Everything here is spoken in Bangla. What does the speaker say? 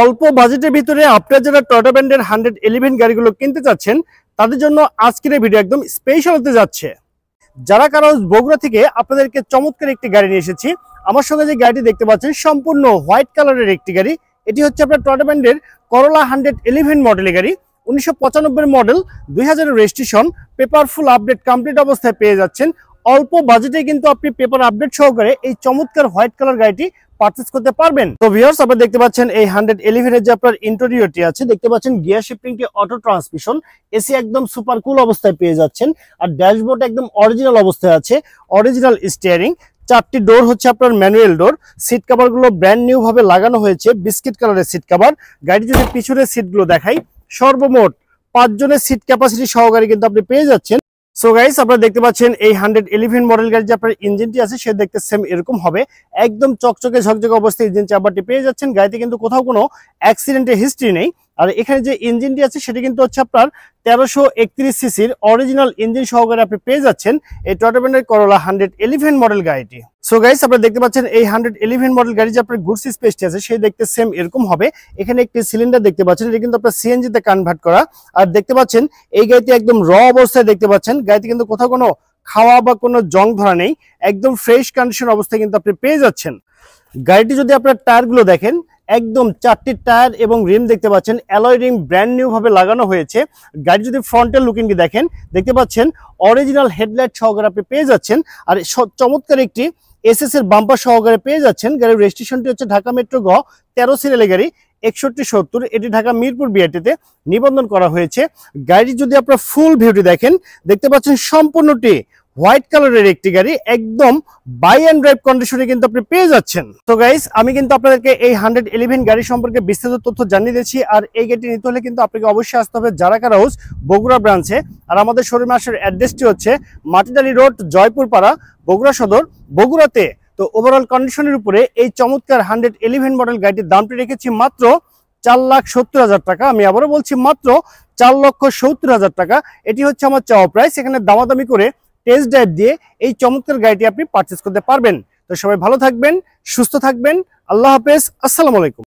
অল্প বাজেটের ভিতরে আপনারা যারা টয়োটা ব্র্যান্ডের 111 গাড়িগুলো কিনতে চাচ্ছেন তাদের জন্য আজকের এই ভিডিও একদম স্পেশাল হতে যাচ্ছে। যারা কারো বগুড়া থেকে আপনাদেরকে চমৎকার একটি গাড়ি নিয়ে এসেছি। আমার সঙ্গে যে গাড়িটি দেখতে পাচ্ছেন সম্পূর্ণ হোয়াইট কালারের একটি গাড়ি। এটি হচ্ছে আপনার টয়োটা ব্র্যান্ডের করোলা 111 মডেলের গাড়ি। 1995 model, 2000 registration, paper full update complete অবস্থায় পেয়ে যাচ্ছেন। অল্প বাজেটে কিন্তু আপনি পেপার আপডেট সহকারে এই চমৎকার হোয়াইট কালার গাড়িটি পারচেজ করতে পারবেন। তো ভিউয়ার্স, আপনারা দেখতে পাচ্ছেন এই 111 এর যে আপনার ইন্টেরিয়রটি আছে, দেখতে পাচ্ছেন গিয়ার শিফটিংটি অটো ট্রান্সমিশন, এসি একদম সুপার কুল অবস্থায় পেয়ে যাচ্ছেন। আর ড্যাশবোর্ড একদম অরিজিনাল অবস্থায় আছে, অরিজিনাল স্টিয়ারিং, 4টি ডোর হচ্ছে আপনার ম্যানুয়াল ডোর। সিট কভার গুলো ব্র্যান্ড নিউ ভাবে লাগানো হয়েছে, বিস্কিট কালারের সিট কভার। গাড়ি যদি পিছনের সিট গুলো দেখাই, সর্বমোট 5 জনের সিট ক্যাপাসিটি সহকারে কিন্তু আপনি পেয়ে যাচ্ছেন। সো গাইস, আপনারা দেখতে পাচ্ছেন এই 111 মডেল গাড়ি যে আপনার ইঞ্জিনটি আছে সে দেখতে সেম এরকম হবে, একদম চকচকে ঝকঝকে অবস্থায় ইঞ্জিন চাপারটি পেয়ে যাচ্ছেন। গাড়িতে কিন্তু কোথাও কোনো অ্যাক্সিডেন্টের হিস্ট্রি নেই। আর এখানে যে ইঞ্জিনটি আছে সেটা কিন্তু হচ্ছে আপনার 1331 সিসির অরিজিনাল ইঞ্জিন সহকারে আপনি পেয়ে যাচ্ছেন এই টয়োটা ব্র্যান্ডের করোলা 111 মডেল গাড়িটি। সো গাইস, আপনারা দেখতে পাচ্ছেন এই 111 মডেল গাড়ি যে আপনার গুডস স্পেসটি আছে সেই দেখতে সেম এরকম হবে। এখানে একটি সিলিন্ডার দেখতে পাচ্ছেন, এটা কিন্তু আপনার সিএনজি তে কনভার্ট করা। আর দেখতে পাচ্ছেন এই গাড়িতে একদম র অবস্থায় দেখতে পাচ্ছেন, গাড়িতে কিন্তু কোথাও কোনো খাওয়া বা কোনো জং ধরা নেই, একদম ফ্রেশ কন্ডিশন অবস্থায় কিন্তু আপনি পেয়ে যাচ্ছেন। গাড়িটি যদি আপনার টায়ারগুলো দেখেন, একদম 4টি টায়ার এবং রিম দেখতে পাচ্ছেন অ্যালয় রিম ব্র্যান্ড নিউ ভাবে লাগানো হয়েছে। গাড়ি যদি ফ্রন্টের লুকিংটি দেখেন, দেখতে পাচ্ছেন অরিজিনাল হেডলাইট সহকারে আপনি পেয়ে যাচ্ছেন। আর চমৎকার একটি এসএস এর বাম্পার সহকারে পেয়ে যাচ্ছেন। গাড়ির রেজিস্ট্রেশনটি হচ্ছে ঢাকা মেট্রো গ 13 সিরিয়ালের গাড়ি 6170, এটি ঢাকা মিরপুর বিআরটিতে নিবন্ধন করা হয়েছে। গাড়ি যদি আপনার ফুল ভিউটি দেখেন, দেখতে পাচ্ছেন সম্পূর্ণটি হোয়াইট কালারের একটি গাড়ি, একদম বাই অ্যান্ড ড্রাইভ কন্ডিশনে কিন্তু আপনি পেয়ে যাচ্ছেন। তো গাইস, আমি কিন্তু আপনাদেরকে এই 111 গাড়ি সম্পর্কে বিস্তারিত তথ্য জানিয়ে দিয়েছি। আর এই গাড়িটি নিতে হলে কিন্তু আপনাকে অবশ্যই আসতে হবে জারাকার হাউস বগুড়া ব্রাঞ্চে। আর আমাদের শোরুমে আসার অ্যাড্রেসটি হচ্ছে মাটিডালি রোড, জয়পুরপাড়া, বগুড়া সদর, বগুড়াতে। তো ওভারঅল কন্ডিশনের উপরে এই চমৎকার 111 মডেল গাড়িটির দামটি রেখেছি মাত্র 4,70,000 টাকা। আমি আবারও বলছি মাত্র 4,70,000 টাকা। এটি হচ্ছে আমার চাওয়া প্রাইস। এখানে দামাদামি করে টেস্ট ড্রাইভ দিয়ে এই চমৎকার গাড়িটি আপনি পারচেজ করতে পারবেন। তো সবাই ভালো থাকবেন, সুস্থ থাকবেন। আল্লাহ হাফেজ, আসসালামু আলাইকুম।